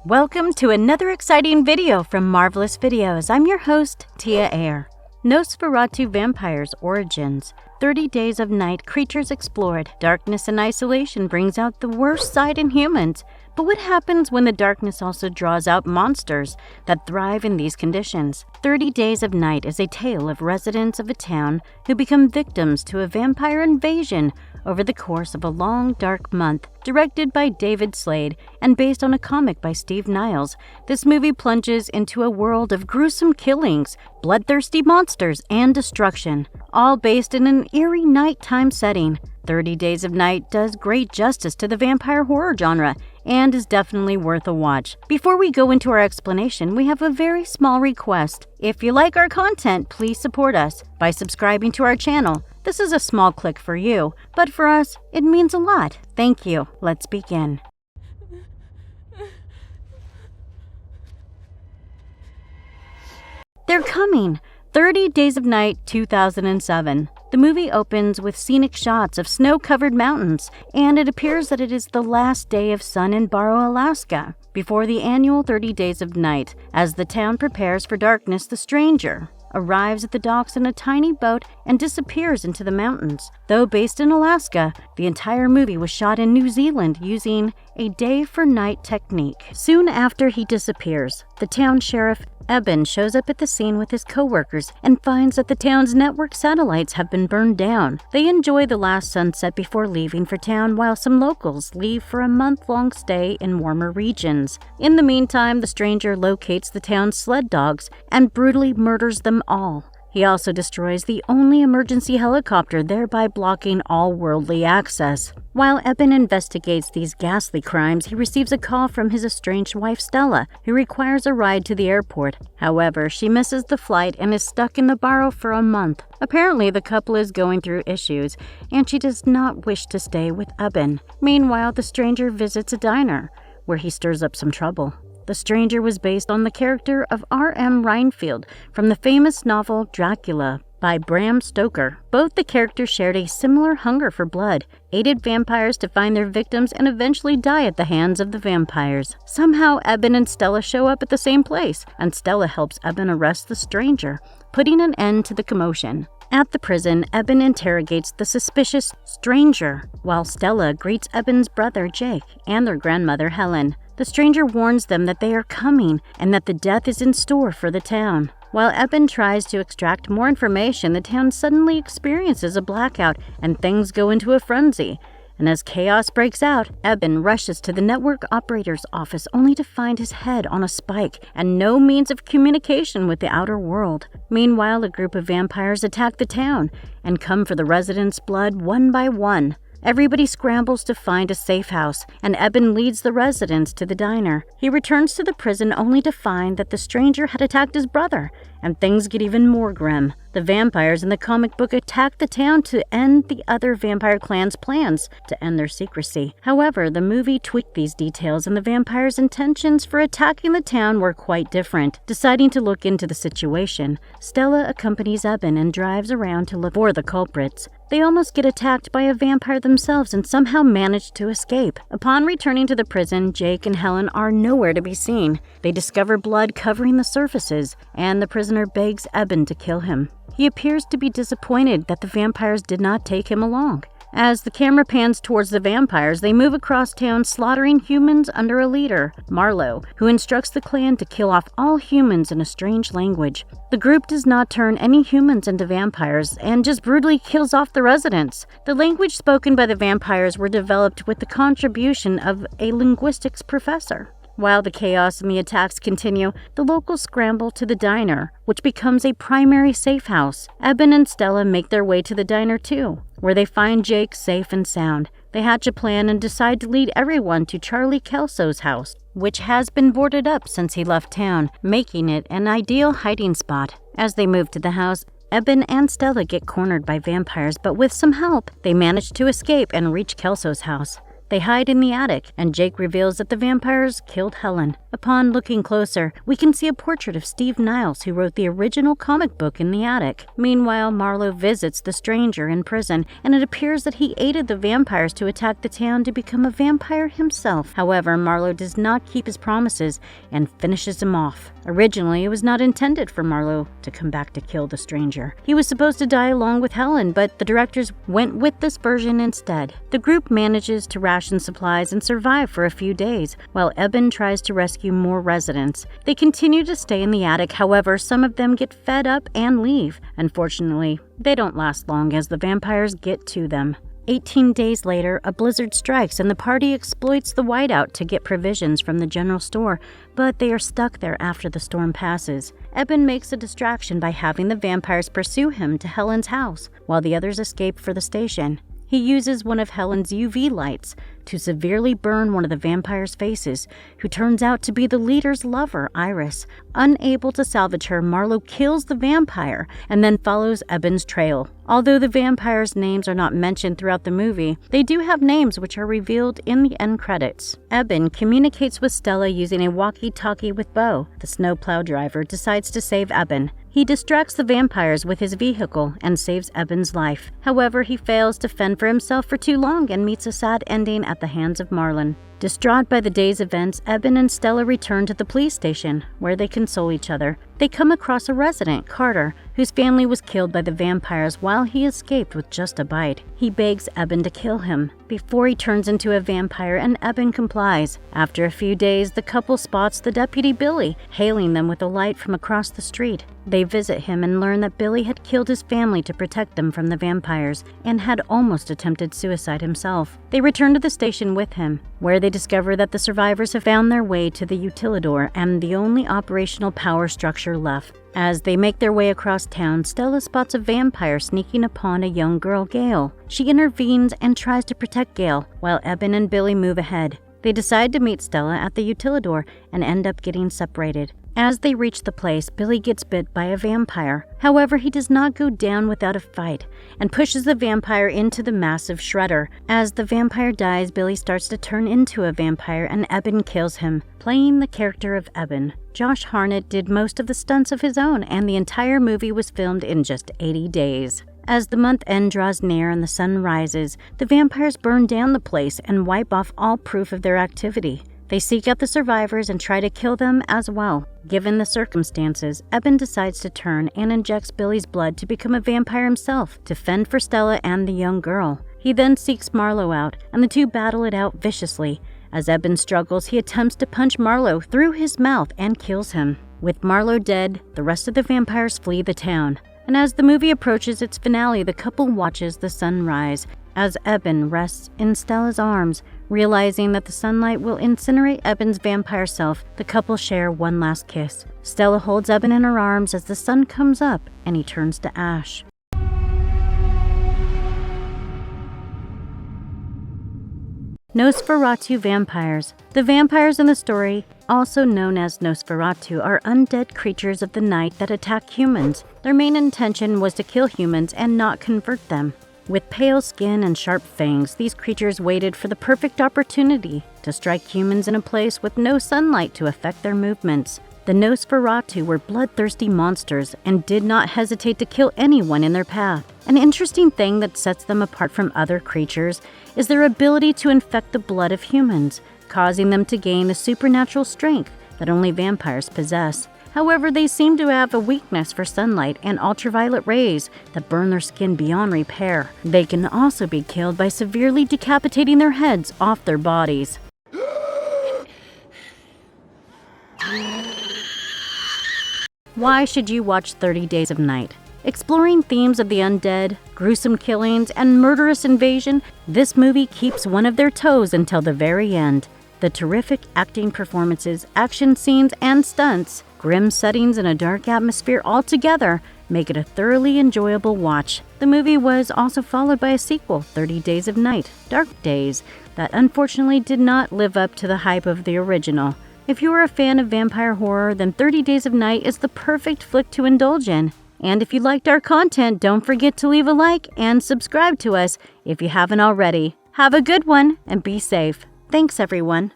Welcome to another exciting video from Marvelous Videos. I'm your host, Tia Ayer. Nosferatu Vampires Origins. 30 Days of Night, creatures explored. Darkness and isolation brings out the worst side in humans. But what happens when the darkness also draws out monsters that thrive in these conditions? 30 Days of Night is a tale of residents of a town who become victims to a vampire invasion over the course of a long, dark month. Directed by David Slade and based on a comic by Steve Niles, this movie plunges into a world of gruesome killings, bloodthirsty monsters, and destruction, all based in an eerie nighttime setting. 30 Days of Night does great justice to the vampire horror genre and is definitely worth a watch. Before we go into our explanation, we have a very small request. If you like our content, please support us by subscribing to our channel. This is a small click for you, but for us, it means a lot. Thank you. Let's begin. They're coming! 30 Days of Night 2007. The movie opens with scenic shots of snow-covered mountains, and it appears that it is the last day of sun in Barrow, Alaska, before the annual 30 Days of Night. As the town prepares for darkness, the stranger arrives at the docks in a tiny boat and disappears into the mountains. Though based in Alaska, the entire movie was shot in New Zealand using a day-for-night technique. Soon after he disappears, the town sheriff Eben shows up at the scene with his co-workers and finds that the town's network satellites have been burned down. They enjoy the last sunset before leaving for town, while some locals leave for a month-long stay in warmer regions. In the meantime, the stranger locates the town's sled dogs and brutally murders them all. He also destroys the only emergency helicopter, thereby blocking all worldly access. While Eben investigates these ghastly crimes, he receives a call from his estranged wife Stella, who requires a ride to the airport. However, she misses the flight and is stuck in the Barrow for a month. Apparently, the couple is going through issues, and she does not wish to stay with Eben. Meanwhile, the stranger visits a diner, where he stirs up some trouble. The Stranger was based on the character of R.M. Reinfeldt from the famous novel Dracula by Bram Stoker. Both the characters shared a similar hunger for blood, aided vampires to find their victims, and eventually die at the hands of the vampires. Somehow, Eben and Stella show up at the same place, and Stella helps Eben arrest the stranger, putting an end to the commotion. At the prison, Eben interrogates the suspicious stranger, while Stella greets Eben's brother Jake and their grandmother Helen. The stranger warns them that they are coming and that the death is in store for the town. While Eben tries to extract more information, the town suddenly experiences a blackout and things go into a frenzy. And as chaos breaks out, Eben rushes to the network operator's office only to find his head on a spike and no means of communication with the outer world. Meanwhile, a group of vampires attack the town and come for the residents' blood one by one. Everybody scrambles to find a safe house, and Eben leads the residents to the diner. He returns to the prison only to find that the stranger had attacked his brother, and things get even more grim. The vampires in the comic book attack the town to end the other vampire clan's plans to end their secrecy. However, the movie tweaked these details, and the vampires' intentions for attacking the town were quite different. Deciding to look into the situation, Stella accompanies Eben and drives around to look for the culprits. They almost get attacked by a vampire themselves and somehow manage to escape. Upon returning to the prison, Jake and Helen are nowhere to be seen. They discover blood covering the surfaces, and the prisoner begs Eben to kill him. He appears to be disappointed that the vampires did not take him along. As the camera pans towards the vampires, they move across town, slaughtering humans under a leader, Marlowe, who instructs the clan to kill off all humans in a strange language. The group does not turn any humans into vampires and just brutally kills off the residents. The language spoken by the vampires were developed with the contribution of a linguistics professor. While the chaos and the attacks continue, the locals scramble to the diner, which becomes a primary safe house. Eben and Stella make their way to the diner too, where they find Jake safe and sound. They hatch a plan and decide to lead everyone to Charlie Kelso's house, which has been boarded up since he left town, making it an ideal hiding spot. As they move to the house, Eben and Stella get cornered by vampires, but with some help, they manage to escape and reach Kelso's house. They hide in the attic, and Jake reveals that the vampires killed Helen. Upon looking closer, we can see a portrait of Steve Niles, who wrote the original comic book, in the attic. Meanwhile, Marlowe visits the stranger in prison, and it appears that he aided the vampires to attack the town to become a vampire himself. However, Marlowe does not keep his promises and finishes him off. Originally, it was not intended for Marlowe to come back to kill the stranger. He was supposed to die along with Helen, but the directors went with this version instead. The group manages to ration supplies and survive for a few days, while Eben tries to rescue more residents. They continue to stay in the attic, however, some of them get fed up and leave. Unfortunately, they don't last long as the vampires get to them. 18 days later, a blizzard strikes and the party exploits the whiteout to get provisions from the general store, but they are stuck there after the storm passes. Eben makes a distraction by having the vampires pursue him to Helen's house, while the others escape for the station. He uses one of Helen's UV lights to severely burn one of the vampire's faces, who turns out to be the leader's lover, Iris. Unable to salvage her, Marlowe kills the vampire and then follows Eben's trail. Although the vampires' names are not mentioned throughout the movie, they do have names which are revealed in the end credits. Eben communicates with Stella using a walkie-talkie with Bo. The snowplow driver decides to save Eben. He distracts the vampires with his vehicle and saves Eben's life. However, he fails to fend for himself for too long and meets a sad ending at the hands of Marlon. Distraught by the day's events, Eben and Stella return to the police station, where they console each other. They come across a resident, Carter, whose family was killed by the vampires while he escaped with just a bite. He begs Eben to kill him before he turns into a vampire, and Eben complies. After a few days, the couple spots the deputy Billy, hailing them with a light from across the street. They visit him and learn that Billy had killed his family to protect them from the vampires and had almost attempted suicide himself. They return to the station with him, where they discover that the survivors have found their way to the utilidor and the only operational power structure left. As they make their way across town, Stella spots a vampire sneaking upon a young girl, Gail. She intervenes and tries to protect Gail, while Eben and Billy move ahead. They decide to meet Stella at the utilidor and end up getting separated. As they reach the place, Billy gets bit by a vampire. However, he does not go down without a fight and pushes the vampire into the massive shredder. As the vampire dies, Billy starts to turn into a vampire and Eben kills him. Playing the character of Eben, Josh Hartnett did most of the stunts of his own, and the entire movie was filmed in just 80 days. As the month end draws near and the sun rises, the vampires burn down the place and wipe off all proof of their activity. They seek out the survivors and try to kill them as well. Given the circumstances, Eben decides to turn and injects Billy's blood to become a vampire himself to fend for Stella and the young girl. He then seeks Marlowe out, and the two battle it out viciously. As Eben struggles, he attempts to punch Marlowe through his mouth and kills him. With Marlowe dead, the rest of the vampires flee the town. And as the movie approaches its finale, the couple watches the sun rise as Eben rests in Stella's arms. Realizing that the sunlight will incinerate Eben's vampire self, the couple share one last kiss. Stella holds Eben in her arms as the sun comes up and he turns to ash. Nosferatu vampires. The vampires in the story, also known as Nosferatu, are undead creatures of the night that attack humans. Their main intention was to kill humans and not convert them. With pale skin and sharp fangs, these creatures waited for the perfect opportunity to strike humans in a place with no sunlight to affect their movements. The Nosferatu were bloodthirsty monsters and did not hesitate to kill anyone in their path. An interesting thing that sets them apart from other creatures is their ability to infect the blood of humans, causing them to gain the supernatural strength that only vampires possess. However, they seem to have a weakness for sunlight and ultraviolet rays that burn their skin beyond repair. They can also be killed by severely decapitating their heads off their bodies. Why should you watch 30 Days of Night? Exploring themes of the undead, gruesome killings, and murderous invasion, this movie keeps one of their toes until the very end. The terrific acting performances, action scenes, and stunts, grim settings, and a dark atmosphere all together make it a thoroughly enjoyable watch. The movie was also followed by a sequel, 30 Days of Night, Dark Days, that unfortunately did not live up to the hype of the original. If you are a fan of vampire horror, then 30 Days of Night is the perfect flick to indulge in. And if you liked our content, don't forget to leave a like and subscribe to us if you haven't already. Have a good one and be safe. Thanks, everyone.